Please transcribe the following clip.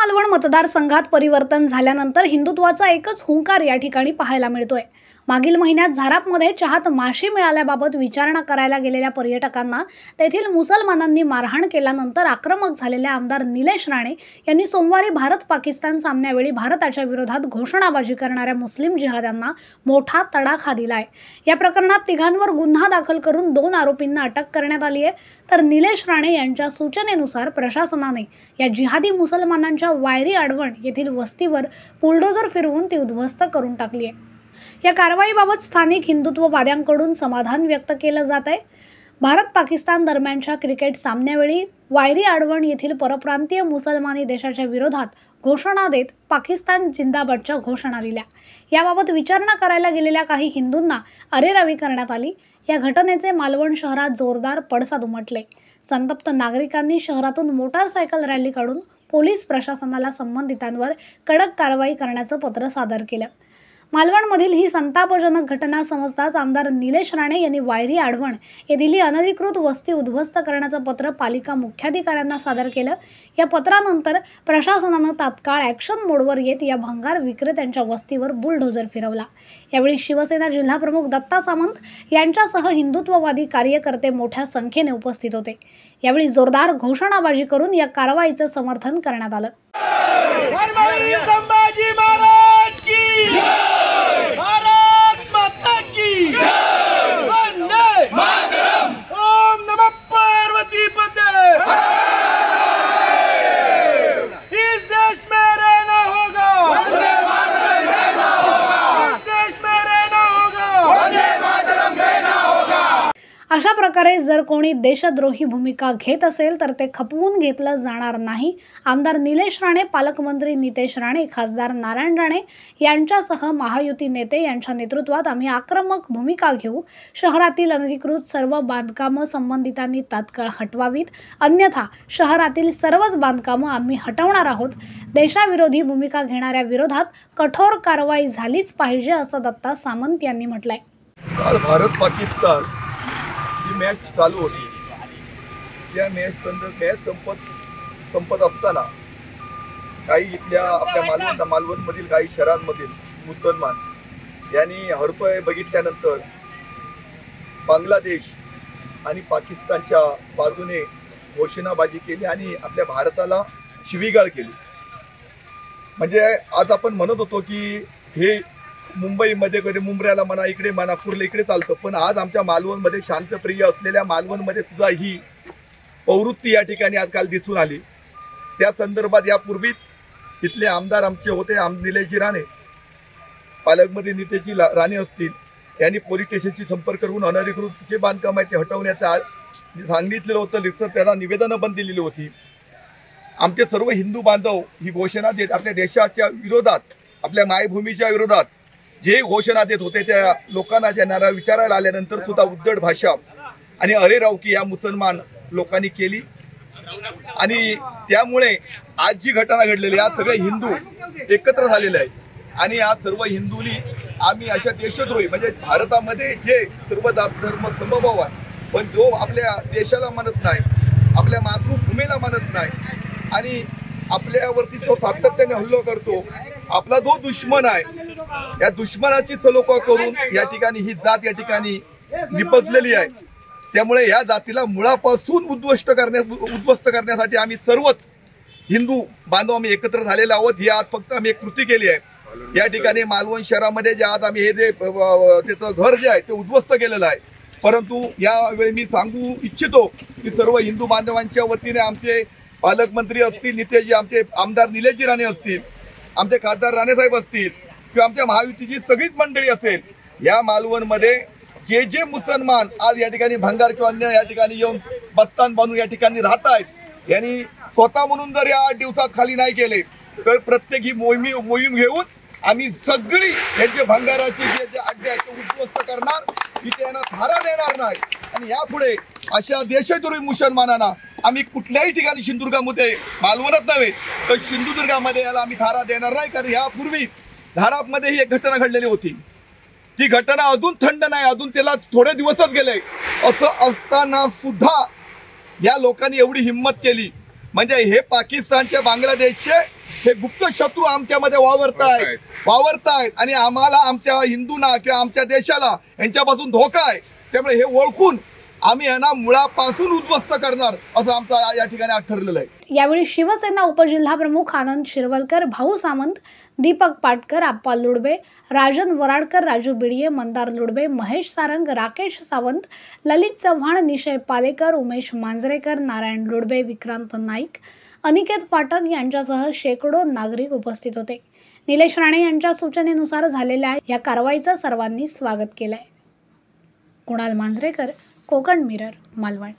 मालवण मतदारसंघात परिवर्तन झाल्यानंतर हिंदुत्वाचा एकच हुंकार या ठिकाणी पाहायला मिळतोय। मागील महिन्यात झारापमध्ये चहात माशी मिळाल्याबाबत विचारणा करायला गेलेल्या पर्यटकांना तेथील मुसलमानांनी मारहाण केल्यानंतर आक्रमक झालेल्या आमदार निलेश राणे यांनी सोमवारी भारत-पाकिस्तान सामन्यावेळी भारताच्या विरोधात घोषणाबाजी करणाऱ्या मुस्लिम जिहाद्यांना मोठा तडाखा दिलाय। या प्रकरणात तिघांवर गुन्हा दाखल करून 2 आरोपींना अटक करण्यात आली आहे। तर निलेश राणे यांच्या सूचनेनुसार प्रशासनाने या जिहादी मुसलमानांच्या वायरी आडवण येथील वस्तीवर बुलडोझर फिरवून ती उद्ध्वस्त करून टाकली आहे। या कारवाईबाबत स्थानिक हिंदुत्ववाद्यांकडून समाधान व्यक्त केलं जात आहे। भारत-पाकिस्तान दरम्यानच्या क्रिकेट सामन्यावेळी वायरी आडवण येथील परप्रांतीय मुसलमानी देशाच्या विरोधात घोषणा देत पाकिस्तान जिंदाबादच्या घोषणा दिल्या। याबाबत विचारणा करायला गेलेल्या काही हिंदूंना अरेरावी करण्यात आली। या घटनेचे मालवण शहरात जोरदार पडसाद उमटले। संतप्त नागरिकांनी शहरातून मोटारसायकल रॅली काढून पोलीस प्रशासनाला संबंधितांवर कडक कारवाई करण्याचं पत्र सादर केलं। मालवणमधील ही संतापजनक घटना समजताच आमदार निलेश राणे यांनी वायरी आडवण येथील अनधिकृत वस्ती उद्ध्वस्त करण्याचं पत्र पालिका मुख्याधिकाऱ्यांना सादर केलं। या पत्रानंतर प्रशासनानं तात्काळ ॲक्शन मोडवर येत या भंगार विक्रेत्यांच्या वस्तीवर बुलडोझर फिरवला। यावेळी शिवसेना जिल्हाप्रमुख दत्ता सामंत यांच्यासह हिंदुत्ववादी कार्यकर्ते मोठ्या संख्येने उपस्थित होते। यावेळी जोरदार घोषणाबाजी करून या कारवाईचं समर्थन करण्यात आलं। अशा प्रकारे जर कोणी देशद्रोही भूमिका घेत असेल तर ते खपवून घेतलं जाणार नाही। आमदार निलेश राणे, पालकमंत्री नितेश राणे, खासदार नारायण राणे यांच्यासह महायुती नेते यांच्या नेतृत्वात आम्ही आक्रमक भूमिका घेऊ। शहरातील अनधिकृत सर्व बांधकामं संबंधितांनी तात्काळ हटवावीत, अन्यथा शहरातील सर्वच बांधकामं आम्ही हटवणार आहोत। देशाविरोधी भूमिका घेणाऱ्या विरोधात कठोर कारवाई झालीच पाहिजे असं दत्ता सामंत यांनी म्हटलंय। काल भारत-पाकिस्तान मॅच चालू होती। त्या मॅच संपत असताना काही इथल्या आपल्या मालवणमधील काही शहरांमधील मुसलमान यांनी हडपय बघितल्यानंतर बांगलादेश आणि पाकिस्तानच्या बाजूने घोषणाबाजी केली आणि आपल्या भारताला शिवीगाळ केली। म्हणजे आज आपण म्हणत होतो की हे मुंबईमध्ये कधी मुंबऱ्याला म्हणा, इकडे म्हणा, कुर्ला इकडे चालतं, पण आज आमच्या मालवणमध्ये शांतप्रिय असलेल्या मालवणमध्ये सुद्धा ही प्रवृत्ती या ठिकाणी आजकाल दिसून आली। त्या संदर्भात यापूर्वीच तिथले आमदार आमचे होते निलेशजी राणे, पालकमंत्री नितेशजी राणे असतील, यांनी पोलीस स्टेशनशी संपर्क करून अनधिकृत जे बांधकाम आहे ते हटवण्याचं सांगितलेलं होतं। लिखित त्याला निवेदनं पण दिलेली होती। आमचे सर्व हिंदू बांधव ही घोषणा देत आपल्या देशाच्या विरोधात, आपल्या मायभूमीच्या विरोधात जे घोषणा देत होते त्या लोकांना ज्यांना विचारायला आल्यानंतर सुद्धा उद्धट भाषा आणि अरेरावकी या मुसलमान लोकांनी केली। आणि त्यामुळे आज जी घटना घडलेली आहे, सगळे हिंदू एकत्र झालेले आहेत आणि या सर्व हिंदूंनी आम्ही अशा देशद्रोही म्हणजे भारतामध्ये जे सर्व जात धर्म समभाव आहे, पण जो आपल्या देशाला मानत नाही, आपल्या मातृभूमीला मानत नाही आणि आपल्यावरती तो सातत्याने हल्ला करतो, आपला जो दुश्मन आहे या दुश्मनाची सलोखा करून या ठिकाणी ही जात या ठिकाणी निपजलेली आहे। त्यामुळे या जातीला मुळापासून उद्ध्वस्त करण्यासाठी आम्ही सर्वच हिंदू बांधव आम्ही एकत्र झालेले आहोत। ही आज फक्त आम्ही एक कृती केली आहे। या ठिकाणी मालवण शहरामध्ये जे आज आम्ही हे जे त्याचं घर जे आहे ते उद्ध्वस्त केलेलं आहे। परंतु यावेळी मी सांगू इच्छितो की सर्व हिंदू बांधवांच्या वतीने आमचे पालकमंत्री असतील, नितेशजी, आमचे आमदार निलेशजी राणे असतील, आमचे खासदार राणेसाहेब असतील किंवा आमच्या महायुतीची सगळीच मंडळी असेल, या मालवणमध्ये जे जे मुसलमान आज या ठिकाणी भंगार किंवा अन्य या ठिकाणी येऊन बस्तान बांधून या ठिकाणी राहत आहेत, यांनी स्वतः म्हणून जर या 8 दिवसात खाली नाही केले तर प्रत्येक ही मोहीम घेऊन आम्ही सगळी यांचे भंगाराचे जे अड्डे आहेत ते उद्ध्वस्त करणार, इथे यांना थारा देणार नाही। आणि यापुढे अशा देशद्रोही मुसलमानांना आम्ही कुठल्याही ठिकाणी सिंधुदुर्गामध्ये, मालवणात नव्हे तर सिंधुदुर्गामध्ये याला आम्ही थारा देणार नाही। कारण यापूर्वी धारापमध्ये ही एक घटना घडलेली होती, ती घटना अजून थंड नाही, अजून त्याला थोडे दिवसच गेले। असं असताना सुद्धा या लोकांनी एवढी हिम्मत केली म्हणजे हे पाकिस्तानचे बांगलादेशचे हे गुप्त शत्रू आमच्यामध्ये वावरतायत आणि आम्हाला आमच्या हिंदूंना किंवा आमच्या देशाला यांच्यापासून धोका आहे. त्यामुळे हे ओळखून आम्ही यांना मुळापासून उद्ध्वस्त करणार असं आमचं या ठिकाणी आज ठरलेलं आहे. यावेळी शिवसेना उपजिल्हाप्रमुख आनंद शिरवलकर, भाऊ सामंत, दीपक पाटकर, आप्पा लुडबे, राजन वराडकर, राजू बिडिये, मंदार लुडबे, महेश सारंग, राकेश सावंत, ललित चव्हाण, निशय पालेकर, उमेश मांजरेकर, नारायण लुडबे, विक्रांत नाईक, अनिकेत फाटक यांच्यासह शेकडो नागरिक उपस्थित होते. निलेश राणे यांच्या सूचनेनुसार झालेल्या या कारवाईचं सर्वांनी स्वागत केलंय. कुणाल मांजरेकर, कोकण मिरर, मालवण.